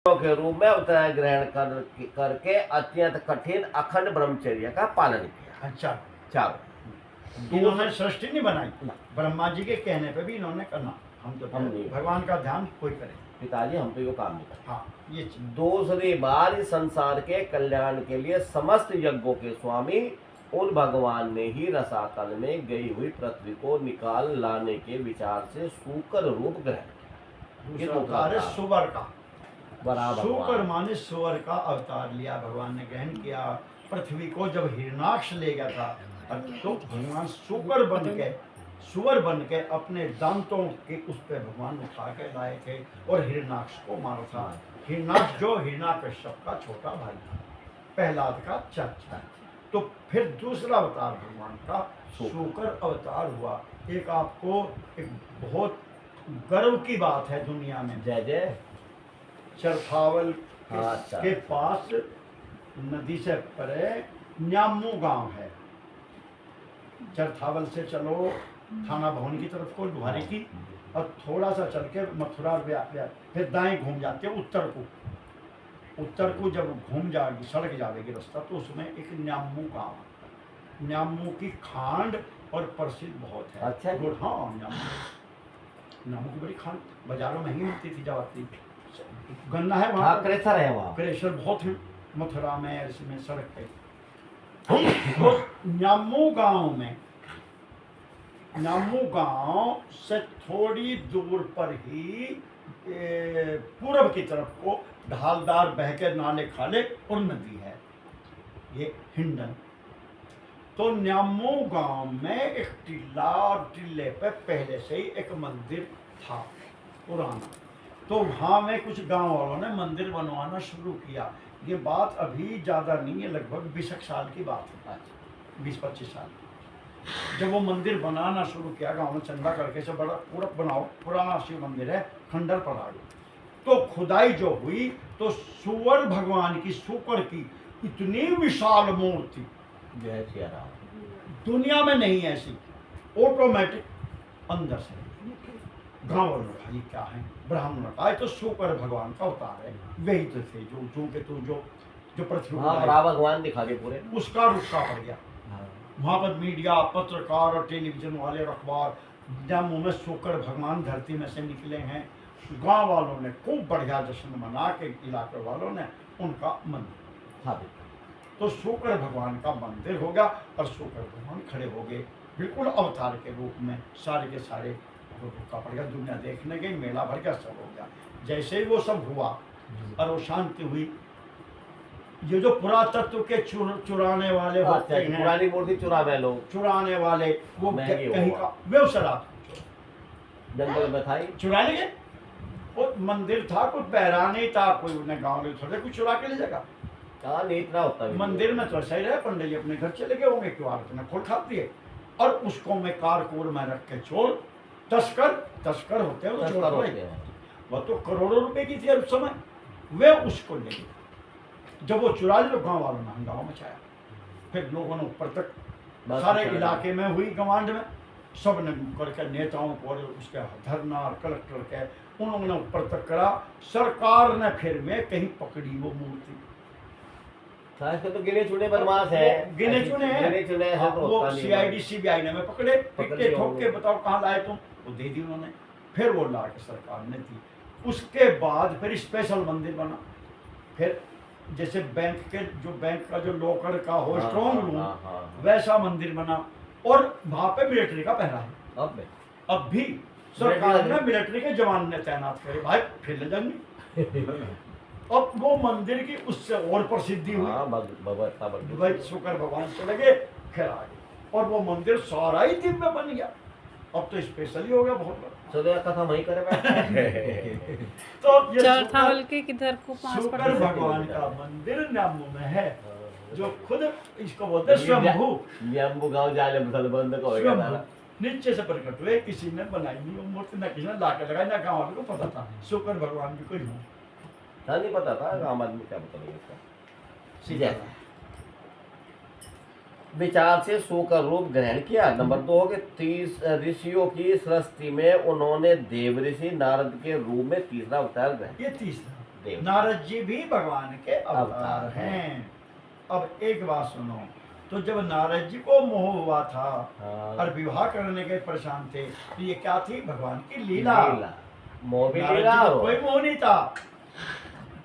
के रूप में अवतार ग्रहण करके अत्यंत कठिन अखंड ब्रह्मचर्य का पालन किया। अच्छा, चारों इन्होंने सृष्टि नहीं बनाई, ब्रह्मा जी के कहने पे भी इन्होंने करना। हम नहीं, भगवान का ध्यान कोई करे। पिताजी हम तो ये काम नहीं करते। हाँ, ये दूसरी बार इस संसार के कल्याण के लिए समस्त यज्ञों के स्वामी उन भगवान ने ही रसातल में गई हुई पृथ्वी को निकाल लाने के विचार से सूकर रूप ग्रहण किया। अवतार है सुवर का, बराबर सुकर माने सुवर का अवतार लिया भगवान ने, ग्रहण किया। पृथ्वी को जब हिरणाक्ष ले गया था तो भगवान सुकर बन के अपने दांतों के उस पे भगवान उठा के लाए थे और हिरणाक्ष को मारा था। हिरणाक्ष जो हिरण्याकश्यप का छोटा भाई था, प्रहलाद का चाचा। तो फिर दूसरा अवतार भगवान का शुकर अवतार हुआ। एक आपको एक बहुत गर्व की बात है दुनिया में, जय जय चरथावल के पास नदी से परे न्यामू गांव है। चरथावल से चलो थाना भवन की तरफ को लुहारी की, और थोड़ा सा चल के मथुरा फिर दाएं घूम जाते हैं उत्तर को जब घूम जाएगी सड़क जाएगी रास्ता, तो उसमें एक न्यामू गांव, न्यामू की खांड और प्रसिद्ध बहुत है। अच्छा, हाँ, न्यामू की बड़ी खांड बाजारों में ही मिलती थी, जाती गन्ना है वहाँ, क्रेशर है वहाँ, क्रेशर बहुत है मथुरा में, इसमें सड़क पे। तो न्यामू गांव से थोड़ी दूर पर ही पूरब की तरफ को ढालदार बह के नाले खाले और नदी है, ये हिंडन। तो न्यामू गांव में एक टीला, और टीले पे पहले से ही एक मंदिर था पुराना। तो वहाँ में कुछ गांव वालों ने मंदिर बनवाना शुरू किया। ये बात अभी ज़्यादा नहीं है, लगभग 20 साल की बात है, 20-25 साल। जब वो मंदिर बनाना शुरू किया गांव में, चंदा करके से बड़ा पूरा बनाओ, पुराना शिव मंदिर है, खंडर पड़ा। तो खुदाई जो हुई तो सुवर भगवान की, शुकर की इतनी विशाल मूर्ति दुनिया में नहीं ऐसी, ऑटोमेटिक अंदर से गाँव वालों का ये क्या है, ब्राह्मण का, तो शुकर भगवान का अवतार है। वही तो थे जो पृथ्वी भगवान दिखा के पूरे उसका रुक्का पड़ गया। वहाँ पर मीडिया, पत्रकार और टेलीविजन वाले, अखबार, न्यामू में शुकर भगवान धरती में से निकले हैं। गांव वालों ने खूब बढ़िया जश्न मना के, इलाके वालों ने उनका मंदिर स्थापित। तो शुकर भगवान का मंदिर हो गया और शुकर भगवान खड़े हो गए बिल्कुल अवतार के रूप में। सारे के सारे रुका पड़ गया, दुनिया देखने गई, मेला भर गया, सब हो गया। जैसे ही वो सब हुआ और वो शांति हुई, ये जो पुरातत्व के चुराने वाले होते हैं, पुरानी मूर्ति चुरावे लोग, चुराने वाले, वो कहीं का व्यवसाय जंगल में था, चुरा ले गए। वो मंदिर था, कुछ बहरा नहीं था, कोई उन्हें गाँव में थोड़े कुछ चुरा के ले जाएगा। इतना होता है मंदिर में तो सही रहे, पंडित जी अपने घर चले गए होंगे, क्यों खोल खा दिए, और उसको में कारकूर में रख के चोर, तस्कर होते हैं वो तो करोड़ों रुपए की थी उस समय, वे उसको ले गए। जब वो चुरा लिया, गांव वालों ने हंगामा मचाया। फिर लोगों ने ऊपर तक सारे इलाके में हुई, गवांड में सब ने करके नेताओं को और उसके धरना, कलेक्टर के, उन्होंने ऊपर तक करा। सरकार ने फिर में कहीं पकड़ी वो मूर्ति। तो गिने चुने बदमाश है, गिने चुने वो CID CBI ने पकड़े, पिट्टे ठोक के बताओ कहाँ लाए तुम, वो दे दी उन्होंने। फिर वो ला के सरकार ने दी। उसके बाद फिर स्पेशल मंदिर बना। फिर जैसे बैंक का जो लॉकर का हो, स्ट्रॉन्ग रूम, वैसा मंदिर बना। और वहाँ पे मिलिट्री का पहरा है। अब भी सरकार ने मिलिट्री के जवान ने तैनात करे, भाई फिर ले जाएंगे। अब वो मंदिर की उससे और प्रसिद्धि हुई, भाई शुकर भगवान चले गए, फिर आ गए, और वो मंदिर सारा ही दिव्य बन गया। अब तो स्पेशल ही हो गया बहुत बड़ा। चलो कथा वहीं करे तो ये चरथावल के किधर को शुकर भगवान का मंदिर न्यामू में है, जो खुद इसको बोलते हैं स्वयंभू। न्यामू गांव जाले बंद को हो गया, नीचे से प्रकट हुए, किसी ने बनाई नहीं वो मूर्ति, न किसी ने ला के लगाई, ना गाँव वालों को पता था शुकर भगवान की कोई नहीं पता था। गाँव आदमी क्या पता नहीं इसका। सीधा विचार से शुकर रूप ग्रहण किया। नंबर 2 के 30 ऋषियों की सृष्टि में उन्होंने देव ऋषि नारद के रूप में तीसरा अवतार ग्रहण। ये तीसरा देव नारद जी भी भगवान के अवतार अवतार हैं। हैं। अब एक बात सुनो, तो जब नारद जी को मोह हुआ था हाँ, और विवाह करने के परेशान थे, तो ये क्या थी? भगवान की लीला। मोह भी नारद लीला जी को हो, कोई मोह नहीं था।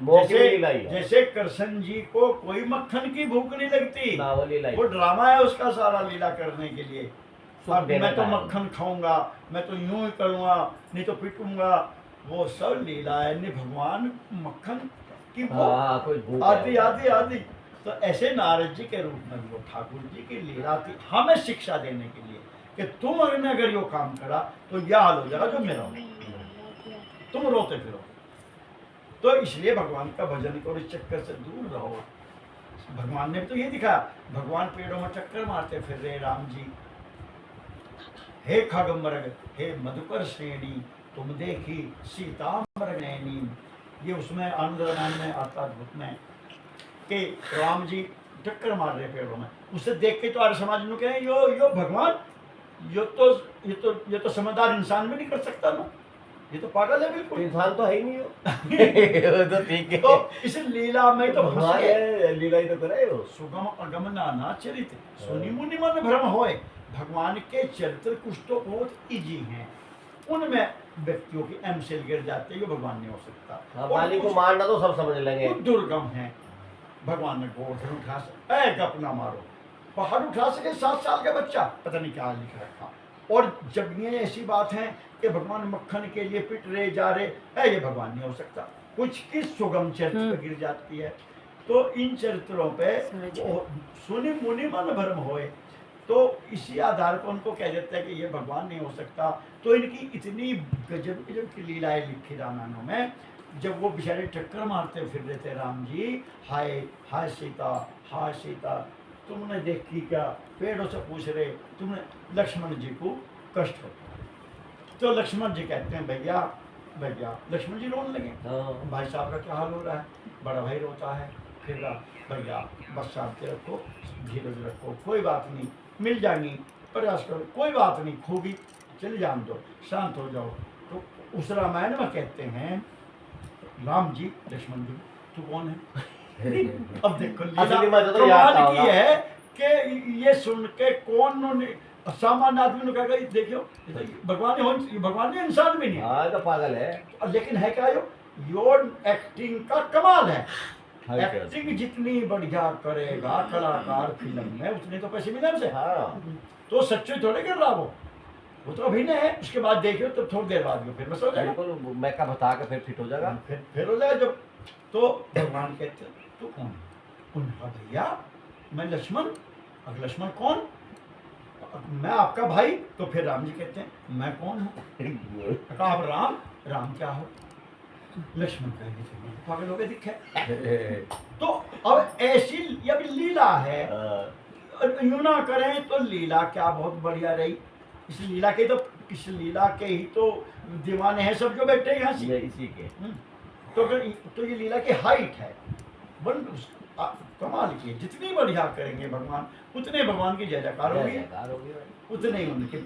मोह की भी लीला ही है। जैसे कृष्ण जी को कोई मक्खन की भूख नहीं लगती, ना वो लीला ही वो है। ड्रामा है उसका सारा लीला करने के लिए। सुख अब देने मैं तो का है। मक्खन खाऊंगा, मैं तो यूं ही करूंगा, नहीं तो पिटूंगा, वो सब लीला है। नहीं, भगवान मक्खन की भूख हाँ, कोई भूख है। आदि आदि आदि। तो ऐसे नारद जी के रूप में वो ठाकुर जी की लीला थी, हमें शिक्षा देने के लिए कि तुम अगर यो काम करा तो यह हाल हो जाएगा जो मेरा हो, तुम रोते फिरो। तो इसलिए भगवान का भजन करो, इस चक्कर से दूर रहो। भगवान ने भी तो ये दिखाया, भगवान पेड़ों में चक्कर मारते फिर रहे राम जी। हे खगमृग हे मधुकर श्रेणी, तुम देखी सीता मृग नैनी। ये उसमें आनंद रामायण में आता अद्भुत में कि राम जी चक्कर मार रहे पेड़ों में, उसे देख के तो आर्य समाज में कहे यो भगवान, ये तो समझदार इंसान भी नहीं कर सकता ना, ये तो पागल है बिल्कुल। इंसान तो है ही नहीं हो। वो तो ठीक है। तो इस लीला में तो फंस भगवान गए। है, लीला ही तो करे वो। सुगम अगम नाना चरित सुनि मुनि मन भ्रम होए। भगवान के चरित्र कुछ तो बहुत इजी हैं, उनमें व्यक्तियों की एमसेल गिर जाते हैं, ये भगवान नहीं हो सकता। हाँ, और बाली को कुछ मारना तो सब समझ लेंगे। कुछ दुर्गम है, भगवान ने गोवर्धन उठा सके अपना मारो, पहाड़ उठा सके 7 साल का बच्चा, पता नहीं क्या लिख रखा। और जब ये ऐसी बात है कि भगवान मक्खन के लिए पिट रहे जा रहे है, ये भगवान नहीं हो सकता। कुछ की सुगम चरित्र पे गिर जाती है। तो इन चरित्रों पे सुनि मुनि मन भ्रम होए, तो इसी आधार पर उनको कह देता है कि ये भगवान नहीं हो सकता। तो इनकी इतनी गजब गजब की लीलाएं लिखी रामायणों में। जब वो बेचारे टक्कर मारते फिर रहे थे राम जी, हाय हाय सीता, हाय सीता, तुमने देखी क्या? पेड़ों से पूछ रहे, तुमने लक्ष्मण जी को कष्ट होता है। तो लक्ष्मण जी कहते हैं भैया भैया, लक्ष्मण जी रोने लगे। हाँ, भाई साहब का क्या हाल हो रहा है? बड़ा भाई रोता है, फिर भैया बस शांति रखो, धीरज रखो, कोई बात नहीं, मिल जाएंगी, प्रयास करो, कोई बात नहीं, खूबी चले जान दो, शांत हो जाओ। तो उस रामायण में कहते हैं राम जी लक्ष्मण जी, तू कौन है? अब देखो असली मजा तो कमाल याद की है कि ये सुन के कौन सामान्य आदमी ने कहा देखियो भगवान ने इंसान भी नहीं है। हाँ, तो पागल है। लेकिन है क्या योर एक्टिंग का कमाल है। हाँ, एक्टिंग जितनी बढ़िया करेगा कलाकार फिल्म में, उतने तो पैसे मिले उसे। हाँ, तो सच्चे थोड़े कर रहा वो तो अभिनय है। उसके बाद देखियो तो थोड़ी देर बाद में फिर बस हो जाएगा, बिल्कुल मेकअप हटा के फिर फिट हो जाएगा। फिर हो जाएगा जब। तो भगवान कहते तू कौन? उन्होंने कहा भैया मैं लक्ष्मण। अब लक्ष्मण कौन? मैं आपका भाई। तो फिर राम जी कहते हैं मैं कौन हूँ? कहा आप राम? राम क्या हो? लक्ष्मण कहेंगे पागल हो गए दिखे। तो अब ऐसी अब लीला है, यूं ना करें तो लीला क्या बहुत बढ़िया रही। इस लीला के ही तो दीवाने हैं सब जो बैठे हैं हंसी। ये इसी के। तो ये लीला की हाइट है, कमाल की है। जितनी बढ़िया करेंगे भगवान, उतने भगवान की जय जयकार होगी, उतने ही उनके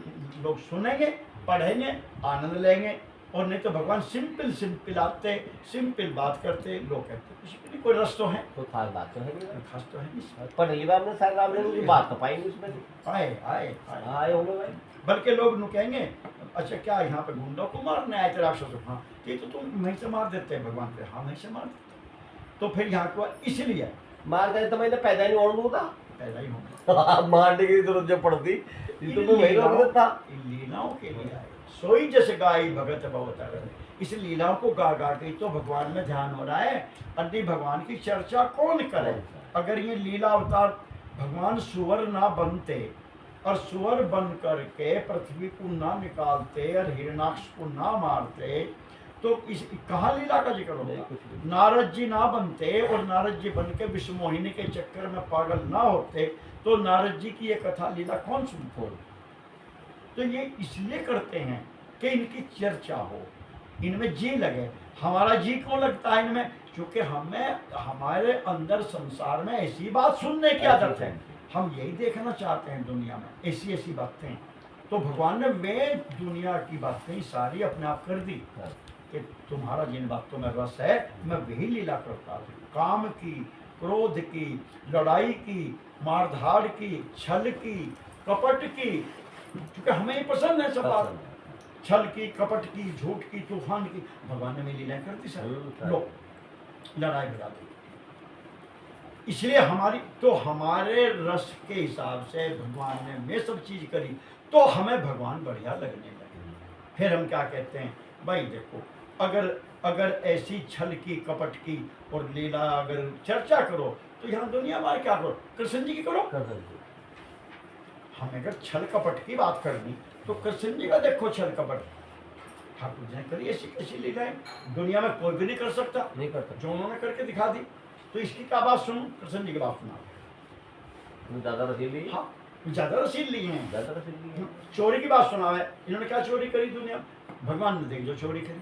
लोग सुनेंगे, पढ़ेंगे, आनंद लेंगे। और नहीं तो भगवान सिंपल आते, सिंपल बात करते, लोग कहते इसमें कोई रस तो है, कोई खास बात तो है नहीं। खास तो है नहीं। पढ़ लिया आपने सारे राम ने, बात तो पाई नहीं उसमें से। आए आए आए आए होंगे भाई। बल्कि लोग नु कहेंगे अच्छा क्या यहाँ पे गुंडों को मारने आए थे राक्षसों? हाँ, ये तो तुम वहीं से मार देते हैं भगवान पे। हाँ, वहीं से मार देते। तो फिर यहाँ को इसलिए मार गए तो मैंने पैदा ही नहीं होने था। पैदा ही होगा मारने की जरूरत जो पड़ती, ये तो मैं वही रोक देता। इन लीलाओं के लिए आए, सोई जैसे गाई भगत बहुत। इस लीलाओं को गा गा के तो भगवान में ध्यान हो रहा है। अन्य भगवान की चर्चा कौन करे? अगर ये लीला अवतार भगवान सुअर ना बनते और सुअर बन करके पृथ्वी को ना निकालते और हिरणाक्ष को ना मारते तो इस कहाँ लीला का जिक्र होता? नारद जी ना बनते और नारद जी बन के विश्वमोहिनी के चक्कर में पागल ना होते तो नारद जी की ये कथा लीला कौन सुनते? तो ये इसलिए करते हैं कि इनकी चर्चा हो, इनमें जी लगे। हमारा जी क्यों लगता है इनमें? क्योंकि हमें हमारे अंदर संसार में ऐसी बात सुनने की आदत है, हम यही देखना चाहते हैं दुनिया में ऐसी ऐसी बातें। तो भगवान ने वे दुनिया की बातें सारी अपने आप कर दी। कि तुम्हारा जिन बातों में रस है मैं वही लीला करता हूँ। काम की, क्रोध की, लड़ाई की, मारधाड़ की, छल की, कपट की, क्योंकि हमें ये पसंद है सब बात। पसंद है। छल की, कपट की, झूठ की, तूफान की, भगवान ने में लीलाएं कर दी सर। लो लड़ाई भिड़ा दी। इसलिए हमारे रस के हिसाब से भगवान ने में सब चीज करी, तो हमें भगवान बढ़िया लगने लगे। फिर हम क्या कहते हैं, भाई देखो अगर ऐसी छल की, कपट की और लीला अगर चर्चा करो तो यहाँ दुनिया में क्या करो, कृष्ण जी की करो। हमें अगर छल कपट की बात करनी तो कृष्ण जी का देखो छल कपट, ठाकुर जी ने करी ऐसी कैसी लीलाएं, दुनिया में कोई भी नहीं कर सकता, नहीं करता। जो उन्होंने करके दिखा दी। तो इसकी क्या बात सुनो, कृष्ण जी की बात सुना। ज्यादा रसीली। हाँ ज्यादा रसील लिए हैं। ज्यादा रसीली है। चोरी की बात सुना है, इन्होंने क्या चोरी करी दुनिया, भगवान ने देख जो चोरी करी,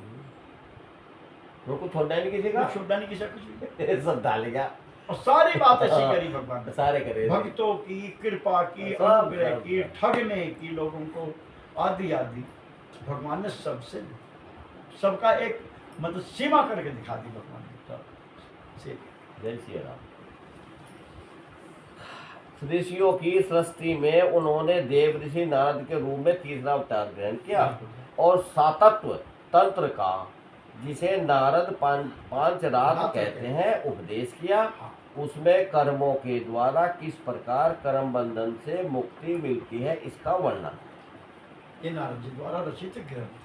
वो कुछ छोड़ना नहीं किसी का, कुछ छोड़ना नहीं किसी कुछ भी। सब डालेगा और सारी बात ऐसी करी भगवान ने, सारे करे। भक्तों की कृपा की, सब, अनुग्रह सब, की, सब। ठगने की लोगों को, आदि आदि भगवान ने सबका एक मतलब सीमा करके दिखा दी भगवान ने से। जय श्री राम। ऋषियों की सृष्टि में उन्होंने देव ऋषि नारद के रूप में तीसरा अवतार ग्रहण किया और सातत्व तंत्र का, जिसे नारद पांचरात्र कहते हैं, उपदेश किया। उसमें कर्मों के द्वारा किस प्रकार कर्म बंधन से मुक्ति मिलती है इसका वर्णन। ये नारद जी द्वारा रचित ग्रंथ।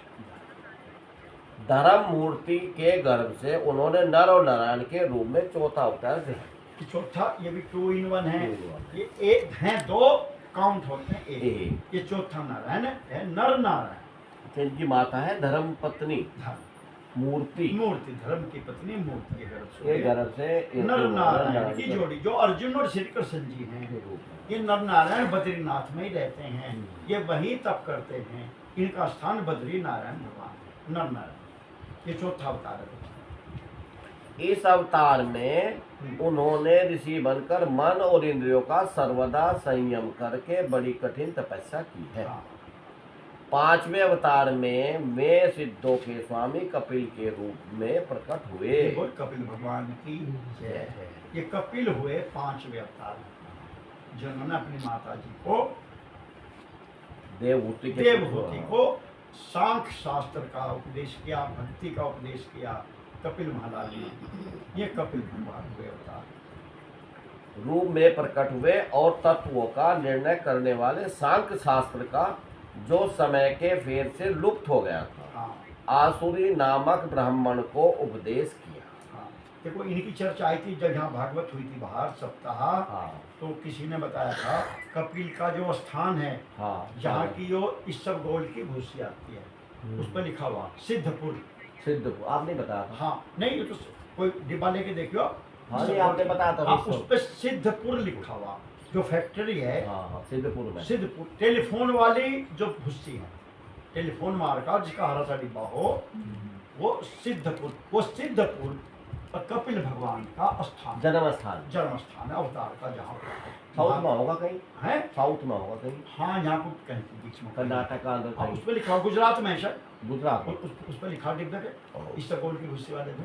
धर्म मूर्ति के गर्भ से उन्होंने नर और नारायण के रूप में चौथा अवतार ग्रहण। चौथा ये भी 2 in 1 है, 2 in 1। ये एक हैं, 2 काउंट होते हैं एक। ये चौथा नारायण है, नर नारायण। इनकी माता है धर्म पत्नी मूर्ति, मूर्ति धर्म की पत्नी मूर्ति के गर्भ से नर नारायण की जोड़ी, जो अर्जुन और श्री कृष्ण जी हैं। ये नर नारायण बद्रीनाथ में ही रहते हैं, ये वहीं तप करते हैं, इनका स्थान बद्री नारायण भगवान है, नर नारायण। ये चौथा अवतार है। इस अवतार में उन्होंने ऋषि बनकर मन और इंद्रियों का सर्वदा संयम करके बड़ी कठिन तपस्या की है। पांचवें अवतार में वे सिद्धों के स्वामी कपिल के रूप में प्रकट हुए। कपिल भगवान की जय है। ये कपिल हुए 5वें अवतार, जिन्होंने अपनी माता जी को देवहूति को सांख्य शास्त्र का उपदेश किया, भक्ति का उपदेश किया। कपिल महाराज ने, ये कपिल भगवान हुए अवतार रूप में प्रकट हुए और तत्वों का निर्णय करने वाले सांख्य शास्त्र का, जो समय के फेर से लुप्त हो गया था, आसुरी नामक ब्राह्मण को उपदेश किया। देखो इनकी चर्चा आई थी जब यहाँ भागवत हुई थी बाहर सप्ताह, तो किसी ने बताया था कपिल का जो स्थान है, जहाँ की जो इस सब गोल की भूसी आती है, उस पर लिखा हुआ सिद्धपुर। सिद्धपुर आपने बताया था? हाँ नहीं, ये तो कोई डिब्बा लेके देखियो। हाँ नहीं आपने बताया था। उस पर सिद्धपुर लिखा हुआ, जो फैक्ट्री है सिद्धपुर में, सिद्धपुर टेलीफोन वाली जो भूसी है, टेलीफोन मार्का जिसका हरा सा डिब्बा हो, वो सिद्धपुर, वो सिद्धपुर और कपिल भगवान का स्थान, जन्म स्थान है अवतार का। जहाँ साउथ में होगा कहीं है, साउथ में होगा कहीं, हाँ यहाँ कुछ कहीं बीच में कर्नाटक का अंदर कहीं। उस पर लिखा गुजरात में है, गुजरात उस पर लिखा डिब्बे पे, इस गोल की भूसी वाले पे।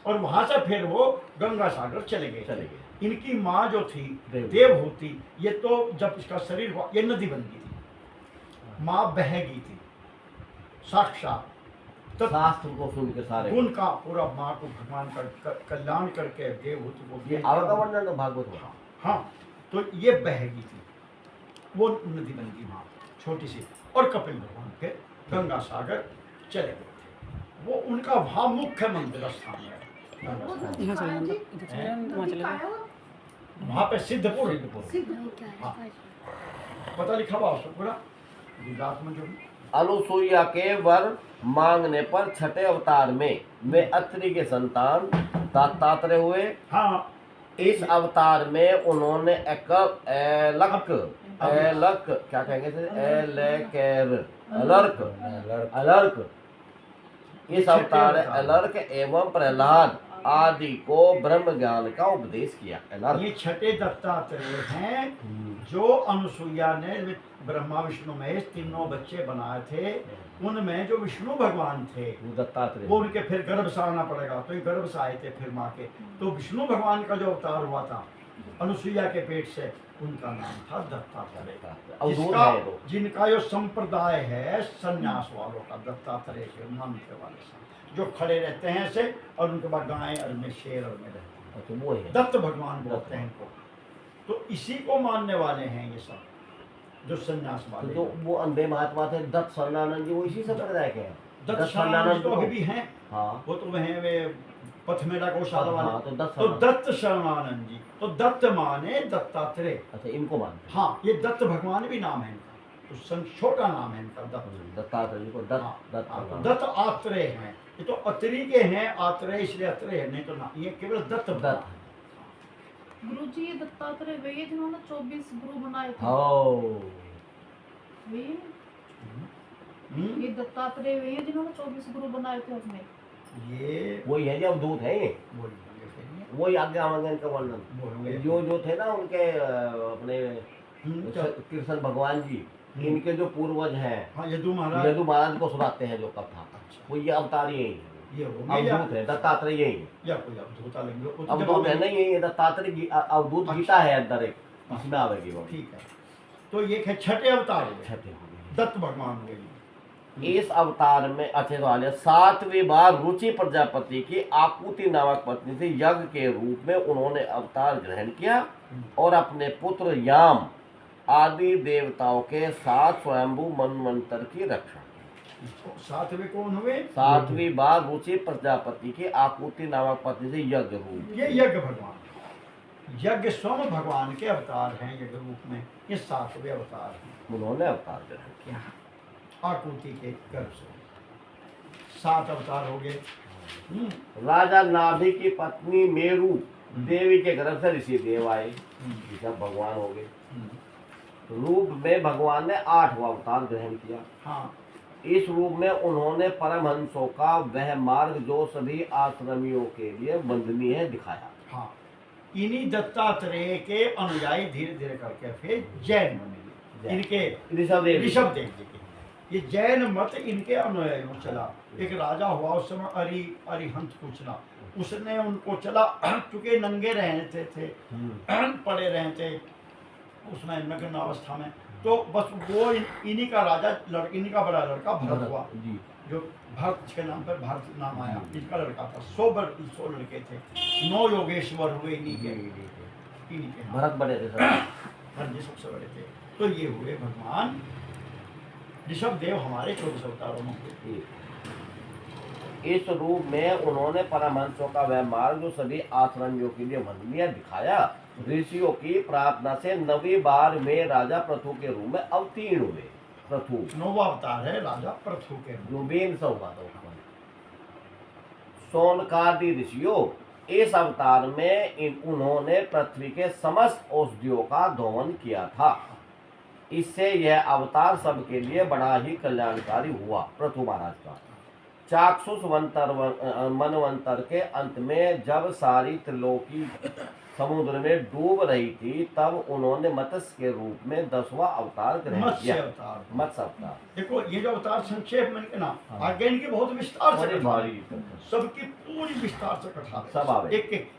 और वहां से फिर वो गंगा सागर चले गए। इनकी माँ जो थी देवहूति, ये तो जब इसका शरीर हुआ ये नदी बन गई थी, माँ बह गई थी साक्षात। शास्त्र को सुन के सारे उनका पूरा माँ को भगवान का कल्याण करके देवहूति को ये वर्णन भागवत में। हाँ तो ये बह गई थी, वो नदी बन गई माँ छोटी सी, और कपिल भगवान के गंगा सागर चले गए थे। वो उनका वहाँ मुख्य मंदिर स्थान है, वहाँ पे सिद्धपुर। हाँ पता लिखा हुआ उसको पूरा गुजरात में। जो अनुसुईया के वर मांगने पर छठे अवतार में वे अत्रि के संतान दत्तात्रेय हुए। हाँ इस अवतार में उन्होंने अलर्क क्या कहेंगे, अलर्क इस अवतार अलर्क एवं प्रहलाद आदि को ब्रह्म ज्ञान का उपदेश किया। ये छठे दत्तात्रेय हैं जो अनुसुईया ने ब्रह्मा विष्णु महेश तीनों बच्चे बनाए थे, उनमें जो विष्णु भगवान थे वो दत्तात्रेय। वो उनके फिर गर्भ से आना पड़ेगा, तो ये गर्भ से आए थे फिर माँ के। तो विष्णु भगवान का जो अवतार हुआ था अनुसुईया के पेट से, उनका नाम था दत्तात्रेय। अवधूत जिसका है वो। जिनका जो संप्रदाय है संन्यास वालों का, दत्तात्रेय के मानते वाले सब जो खड़े रहते हैं ऐसे, और उनके बाद गाय और में शेर और में रहते हैं, तो वो है दत्त भगवान बोलते हैं इनको। तो इसी को मानने वाले हैं ये सब जो संन्यास तो वाले जो हैं। वो अंधे महात्मा थे दत्त शरणानंद जी, वो इसी संप्रदाय के हैं। दत्त शरणानंद तो अभी भी हैं, हाँ वो तो वह वे पथमेड़ा गौशाला वाले। हाँ, तो दत्त तो दत्त शरणानंद जी, तो दत्त माने दत्तात्रेय। अच्छा, इनको मानते हैं। हाँ, ये दत्त भगवान भी नाम है इनका, तो छोटा नाम है इनका दत्त। दत्तात्रेय जी को दत्त हाँ, दत्त हाँ, तो भगवान। दत्त आत्रेय हैं, ये तो अत्रि के हैं, आत्रेय इसलिए अत्रेय है, नहीं तो ना, ये केवल दत्त भगवान। दत्त गुरु जी ये दत्तात्रेय वही है जिन्होंने 24 गुरु बनाए थे। हो वही है? हम्म, ये दत्तात्रेय वही है जिन्होंने 24 गुरु बनाए थे अपने। ये वही है जो अवधूत है ये, वही होंगे फिर ये, वही आगे आवेंगे इनका वर्णन। वो होंगे। जो थे ना उनके अपने चल, कृष्ण भगवान जी, इनके जो पूर्वज हैं, हाँ यदु महाराज, यदु महाराज को सुनाते हैं जो कथा, अच्छा, वो ये अवतार यही है, ये होंगे या अवधूत है, दत्तात्रेय यही है। या कोई अवधूता लेंगे, वो तो अवधूत है जब- नहीं, यही है दत्तात्रेय अवधूत गीता है अंदर एक, इसमें आवेगी वो। ठीक है, तो ये है छठे अवतार हुए, छठे हो गए। दत्त भगवान हुए ये। इस अवतार में अच्छे वाले 7वीं बार रुचि प्रजापति की आकुति नामक पत्नी से यज्ञ के रूप में उन्होंने अवतार ग्रहण किया और अपने पुत्र याम आदि देवताओं के साथ स्वयंभू मनवंतर की रक्षा की। सातवें कौन हुए? 7वीं बार रुचि प्रजापति की आकुति नामक पत्नी से यज्ञ रूप। ये यज्ञ भगवान, यज्ञ स्वयं भगवान के अवतार हैं यज्ञ रूप में, ये सातवें अवतार हैं। उन्होंने अवतार ग्रहण किया। आकुति के गर्भ से 7 अवतार हो गए। राजा नाभि की पत्नी मेरू देवी के गर्भ से ऋषि देव आए, ये सब भगवान हो गए। रूप में भगवान ने 8वां अवतार ग्रहण किया। हाँ, इस रूप में उन्होंने परमहंसों का वह मार्ग जो सभी आश्रमियों के लिए वंदनीय है दिखाया। हाँ, इन्हीं दत्तात्रेय के अनुयायी धीरे धीरे करके फिर जैन बने, इनके ऋषभदेव ऋषभ देव जी के। ये जैन मत इनके अनुयायी में चला। एक राजा हुआ उस समय अरिहंत को चला, उसने उनको चला चूंकि नंगे रहते थे, पड़े रहते उसमें नग्न अवस्था में, तो बस वो इन्हीं का राजा इन्हीं का बड़ा लड़का भरत हुआ, जी, जो भरत के नाम पर भारत नाम आया, इनका लड़का था। 100 लड़के थे, 9 योगेश्वर हुए इन्हीं के हाँ। भरत बड़े थे सब। भरत जी सबसे बड़े थे। तो ये हुए भगवान ऋषभ देव, हमारे 24 अवतारों में हुए। इस रूप में उन्होंने परमहंसों का वह मार्ग जो सभी आश्रमियों के लिए वंदनीय दिखाया। ऋषियों की प्रार्थना से 9वीं बार में राजा पृथु के रूप में अवतीर्ण हुए। पृथु 9वां अवतार है राजा पृथु के। जो बेन से हुआ था उसमें। सोनकादि ऋषियों, इस अवतार में उन्होंने पृथ्वी के समस्त औषधियों का दोहन किया था। इससे यह अवतार सबके लिए बड़ा ही कल्याणकारी हुआ। पृथु महाराज का चाक्षुष मनवंतर के अंत में जब सारी त्रिलोकी समुद्र में डूब रही थी, तब उन्होंने मत्स्य के रूप में 10वां अवतार ग्रहण मत्स्य किया। अवतार। मत्स्य अवतार देखो ये जो अवतार संक्षेप में इनके नाम, हाँ। आगे इनकी बहुत विस्तार से बड़े कथा है। भारी सबकी पूरी विस्तार से कथा है। सब आवे। एक एक।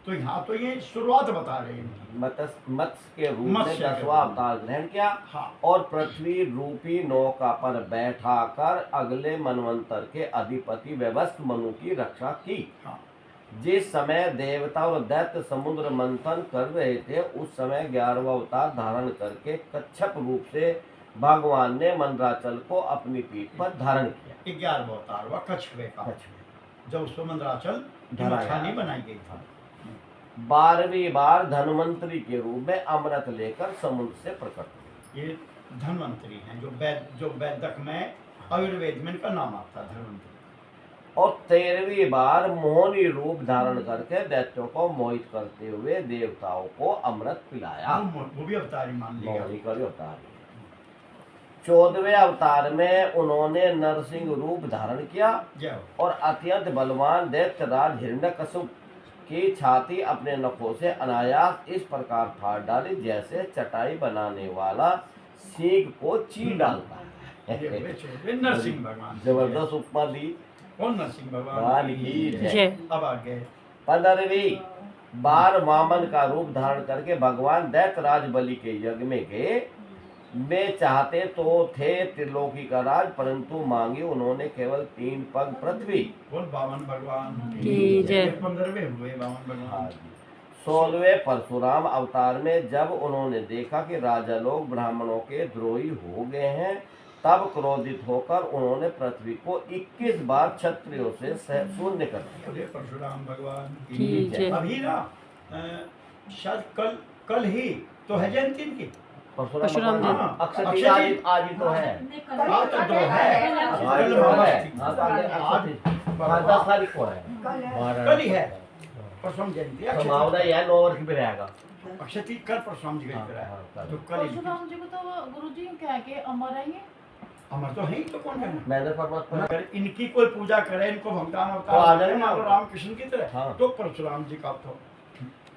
तो यहाँ तो ये शुरुआत बता रहे हैं इनकी। मत्स्य के रूप में मत्स्य के 10वां रूप में। अवतार ग्रहण किया हाँ, और पृथ्वी रूपी नौका पर बैठाकर अगले मनवंतर के अधिपति व्यवस्थ मनु की रक्षा की। हाँ, जिस समय देवता और दैत्य समुद्र मंथन कर रहे थे, उस समय 11वां अवतार धारण करके कच्छप रूप से भगवान ने मंदराचल को अपनी पीठ पर धारण किया। 11वां अवतार हुआ कछुए का, जब उसमें मंदराचल धराया। मखानी बनाई गई था। 12वीं बार धन्वंतरी के रूप में अमृत लेकर समुद्र से प्रकट हुए। ये धन्वंतरी हैं, जो वैदक में आयुर्वेद में इनका नाम आता है धन्वंतरी। और 13वीं बार मोहनी रूप धारण करके दैत्यों को मोहित करते हुए देवताओं को अमृत पिलाया। वो भी अवतारी मान लिया। मोहनी का भी अवतार है। 14वें अवतार में उन्होंने नरसिंह रूप धारण किया जय हो। और अत्यंत बलवान दैत्यराज हिरण्यकशिप की छाती अपने नखों से अनायास इस प्रकार फाड़ डाली जैसे चटाई बनाने वाला सींग को चीर डालता ये है। बड़े छोटे नरसिंह भगवान की है। जबरदस्त उपमा दी। कौन नरसिंह भगवान भगवान की की है। जय। अब आगे 15वीं बार वामन का रूप धारण करके भगवान दैत्यराज बलि के यज्ञ में गए। वे चाहते तो थे त्रिलोकी का राज, परंतु मांगी उन्होंने केवल 3 पग पृथ्वी। कौन बामन भगवान की जय। 15वें हुए बामन भगवान। 16वें परशुराम अवतार में जब उन्होंने देखा कि राजा लोग ब्राह्मणों के द्रोही हो गए हैं, तब क्रोधित होकर उन्होंने पृथ्वी को 21 बार क्षत्रियों से शून्य कर दिया। अरे परशुराम भगवान की जय। अभी ना शायद कल ही तो है जयंती इनकी। परशुराम भगवान हाँ, अक्षय अक्षय तृतीया तृतीया। आज ही तो है। आज तो दो है। आज कल तो है। महाराज थी। हाँ, तो आगे आज 10 तारीख को है। कल ही है परसों जयंती। संभावना यह है 9 वर्ष भी रहेगा। अक्षय तृतीया कल परशुराम जी का हाँ, है। हाँ, कल। तो कल ही परशुराम जी को तो गुरुजी क्या है कि अमर है ये। अमर तो है ही, तो कौन है। मैंने पर्वत पर अगर इनकी कोई पूजा करे, इनको भगवान तो आ अवतार जाए करे, ना। मानो रामकृष्ण की तरह, हाँ। तो परशुराम जी का तो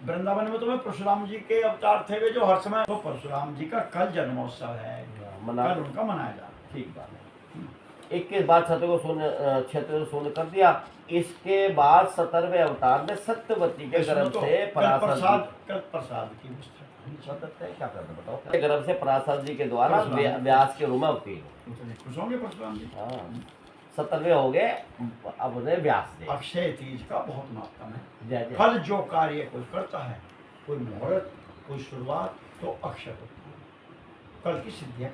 वृंदावन में तो मैं परशुराम जी के अवतार थे वे जो हर समय, तो परशुराम जी का कल जन्मोत्सव है, मना कल उनका मनाया जा रहा है। ठीक बात है। 21 बार क्षेत्र को शून्य कर दिया। इसके बाद 17वें अवतार में सत्यवती के इसमें गर्भ तो से पराशर कल प्रसाद की व्यवस्था क्या करना बताओ। गर्भ से पराशर जी के द्वारा व्यास के रूप में अवतीर्ण। है। खुश होंगे परशुराम जी। हाँ 17वें हो गए, अब उन्हें व्यास दे। अक्षय तीज का बहुत महत्व है। जय जय। कल जो कार्य कोई करता है, कोई मुहूर्त, कोई शुरुआत, तो अक्षय होता है। कल की सिद्धियां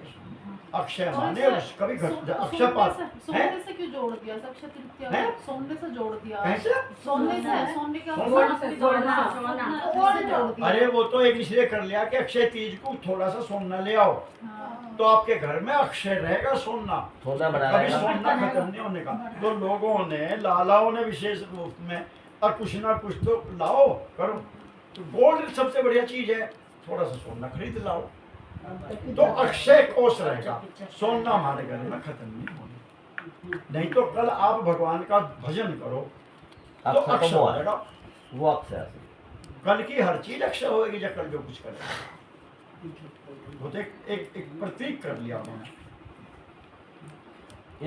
अक्षय माने कभी अक्षय पाठ है। सोने से क्यों जोड़ दिया अक्षय तृतीया हैं? को? सोने से जोड़ दिया। कैसे? सोने से, सोने के सोने साथ भी जोड़ना, और जोड़ दिया। अरे वो तो एक इसलिए कर लिया कि अक्षय तीज को थोड़ा सा सोना ले आओ, हाँ। तो आपके घर में अक्षय रहेगा सोना, सोना बना कभी रहेगा। सोना खत्म नहीं होने का। तो लोगों ने, लालाओं ने विशेष रूप में, और कुछ ना कुछ तो लाओ करो। तो गोल्ड सबसे बढ़िया चीज है, थोड़ा सा सोना खरीद लाओ, तो अक्षय कोष रहेगा, सोना हमारे घर में खत्म नहीं होने। नहीं तो कल आप भगवान का भजन करो तो अक्षय अक्षय तो हो वो है। जाएगा। वो अक्षय कल की हर चीज अक्षय होगी जब कल जो कुछ करेगा। वो तो एक प्रतीक कर लिया उन्होंने।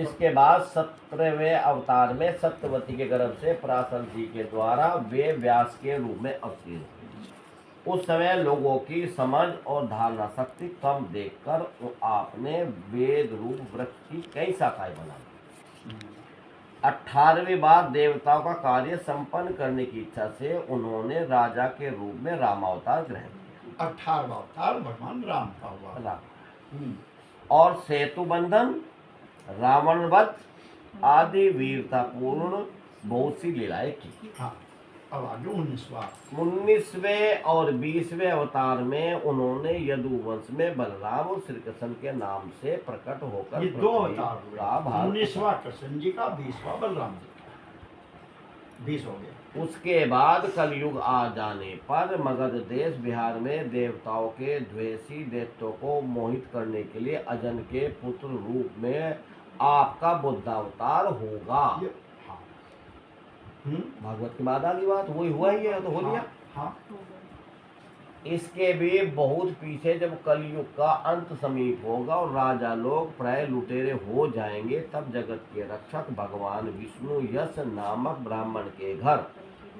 इसके बाद 17वें अवतार में सत्यवती के गर्भ से पराशर जी के द्वारा वे व्यास के रूप में अवतीर्ण हुए। उस समय लोगों की समझ और धारणा शक्ति कम देखकर आपने वेद रूप वृक्ष की कई शाखाएं बना दी। 18वीं बार देवताओं का कार्य संपन्न करने की इच्छा से उन्होंने राजा के रूप में रामावतार ग्रहण किया। 18वां अवतार भगवान राम का हुआ। राम और सेतु बंधन, रावण वध आदि वीरतापूर्ण बहुत सी लीलाएं की। हाँ, अब आगे 19वां। 19वें और 20वें अवतार में उन्होंने यदुवंश में बलराम और श्री कृष्ण के नाम से प्रकट होकर ये दो पृथ्वी अवतार का हुए। भार 19वां कृष्ण जी का, 20वां बलराम जी का। 20 हो गए। उसके बाद कलयुग आ जाने पर मगध देश बिहार में देवताओं के द्वेषी दैत्यों को मोहित करने के लिए अजन के पुत्र रूप में आपका बुद्धावतार होगा। ये- भागवत की बात आगे बात वही हुआ ही है, तो हो गया। हाँ, इसके भी बहुत पीछे जब कलयुग का अंत समीप होगा और राजा लोग प्राय लुटेरे हो जाएंगे, तब जगत के रक्षक भगवान विष्णु यश नामक ब्राह्मण के घर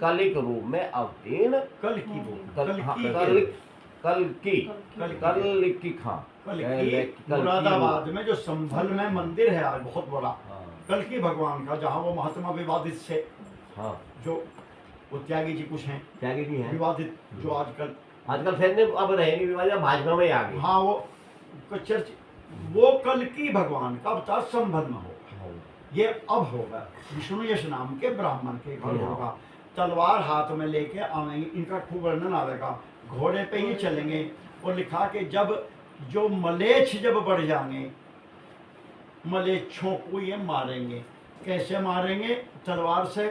कलिक रूप में अवतीर्ण कल की वो कल की मुरादाबाद में जो संभल में मंदिर है आज बहुत बड़ा, हाँ कल की भगवान का, जहाँ वो महात्मा विवादित से, हाँ जो वो त्यागी जी कुछ हैं त्यागी जी हैं विवादित, जो आजकल फिर नहीं अब रहे नहीं विवाद, भाजपा में ही आ गए। हाँ वो चर्च, वो कल की भगवान का अवतार संभल में होगा। ये अब होगा विष्णु यश नाम के ब्राह्मण के घर हाँ। होगा। तलवार हाथ में लेके आएंगे, इनका खूब वर्णन आएगा, घोड़े पे ही चलेंगे। और लिखा कि जब जो मलेच्छ जब बढ़ जाएंगे, मलेच्छों को ये मारेंगे। कैसे मारेंगे? तलवार से,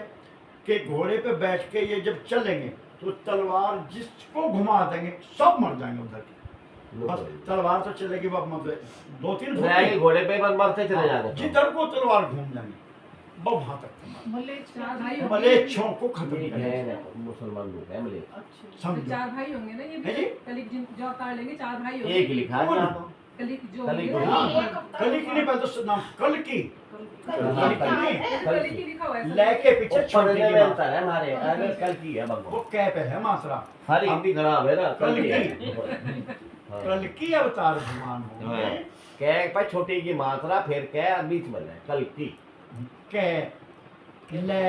के घोड़े पे बैठ के ये जब चलेंगे तो तलवार जिसको घुमा देंगे सब मर जाएंगे उधर के। बस तलवार तो चलेगी, अब मतलब 2-3 घोड़े पे बस मरते चले जाएंगे। जिधर को तलवार घूम जाएंगे, वो वहां तक था। भले चार भाई होंगे। मलेच्छों को खत्म ये किया। है मुसलमान लोग हैं मले अच्छा तो समझो। चार भाई होंगे ना ये है जी? भी कलिक जिन जो अवतार लेंगे चार भाई होंगे। एक ही लिखा है यहाँ तो। कलिक जो कलिक होंगे, हाँ, हाँ, कल की नहीं पहले तो नाम कल की कलिक ही लिखा हुआ है। लेके पीछे पढ़ने छोटी की में मात्रा। अंतर है हमारे अगर कल की है वो भगवान कै पे है मात्रा। हर हिंदी खराब है ना कल कल की है की। हाँ। कल की अवतार भगवान होंगे। हाँ। कै पर छोटी की मात्रा फिर कै बीच में है कल की कै ले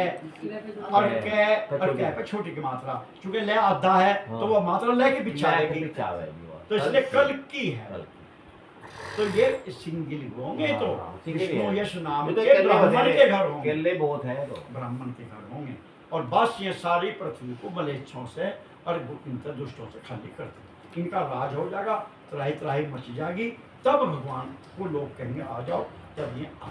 और कै पे छोटी की मात्रा, चूंकि ले आधा है हाँ। तो वो मात्रा ले के पीछे आएगी, तो इसलिए कल की है। तो ये सिंगल होंगे तो विष्णु यश नाम के ब्राह्मण के घर होंगे, केले बहुत हैं तो ब्राह्मण के घर होंगे। और बस ये सारी पृथ्वी को मलेच्छों से और दुष्टों से खाली कर दे, इनका राज हो जाएगा, त्राही त्राही मच जाएगी। तब भगवान को लोग कहेंगे आ जाओ, जब ये आ।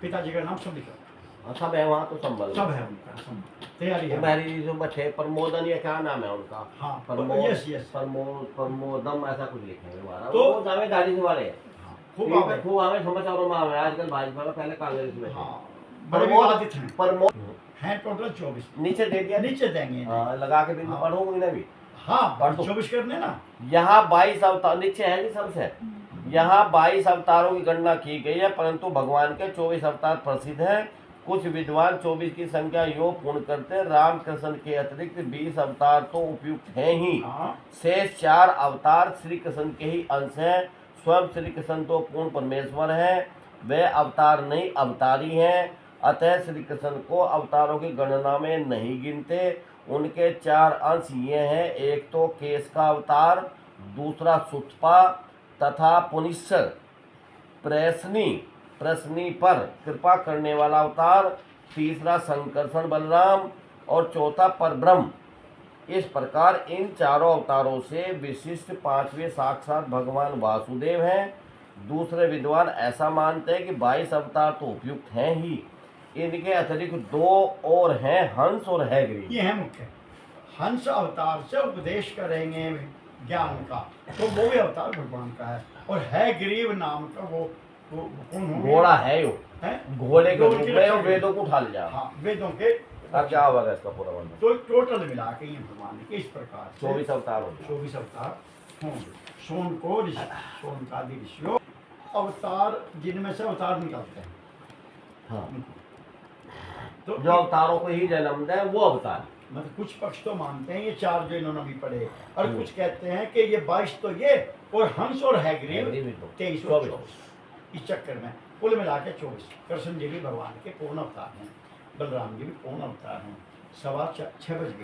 पिताजी का नाम सब लिखा, सब है वहाँ तो संबल सब है उनका, सब तैयारी है। मेरी जो बच्चे प्रमोदन या क्या नाम है उनका हाँ प्रमोद यस यस प्रमोदम ऐसा कुछ लिखेंगे हमारा तो- वो दावेदारी से वाले हाँ, खूब आवे। खूब हमें समाचारों में आवे आजकल भाजपा में पहले कांग्रेस में थे। हाँ बड़े प्रमोद विवादित हैं। प्रमोद हैं टोटल 24, नीचे दे दिया नीचे देंगे इन्हें। हाँ, लगा के भी हाँ। पढ़ूंगी ना भी हाँ पढ़ दो। 24 करने ना। यहाँ 22 अवतार नीचे है जी सबसे यहाँ 22 अवतारों की गणना की गई है, परंतु भगवान के 24 अवतार प्रसिद्ध हैं। कुछ विद्वान 24 की संख्या योग पूर्ण करते हैं। रामकृष्ण के अतिरिक्त 20 अवतार तो उपयुक्त हैं ही, हाँ शेष 4 अवतार श्री कृष्ण के ही अंश हैं। स्वयं श्री कृष्ण तो पूर्ण परमेश्वर हैं, वे अवतार नहीं अवतारी हैं। अतः श्री कृष्ण को अवतारों की गणना में नहीं गिनते। उनके 4 अंश ये हैं, एक तो केश का अवतार, दूसरा सुतपा तथा पुनिश्चर प्रश्नी पर कृपा करने वाला अवतार, तीसरा संकर्षण बलराम और चौथा परब्रह्म। इस प्रकार इन चारों अवतारों से विशिष्ट 5वें साक्षात भगवान वासुदेव हैं। दूसरे विद्वान ऐसा मानते हैं कि 22 अवतार तो उपयुक्त हैं ही, इनके अतिरिक्त 2 और हैं, हंस और हैग्रीव। ये है मुख्य। हंस अवतार से उपदेश करेंगे ज्ञान का, तो वो भी अवतार भगवान का है। और है ग्रीव नाम का वो कौन होंगे? घोड़ा है यो, है घोड़े के घोड़े रूप की में रक्षा वो वेदों को उठा ले जा। हाँ वेदों के। अब क्या होगा इसका पूरा वर्णन? तो टोटल मिला के ये भगवान के इस प्रकार से 24 अवतार हो गए। 24 अवतार होंगे। सोन को ऋषि, सोन का आदि ऋषियों अवतार, जिनमें से अवतार निकलते हैं। हाँ, तो जो अवतारों को ही जन्म दे वो अवतार। मतलब कुछ पक्ष तो मानते हैं ये 4 जो इन्होंने भी पढ़े, और कुछ कहते हैं कि ये 22 तो ये और हंस और हैग्रीव हैग्रीव भी तो। 23 और 24। इस चक्कर में कुल मिला के 24। कृष्ण जी भी भगवान के पूर्ण अवतार हैं, बलराम जी भी पूर्ण अवतार हैं। 6:15 बज गए।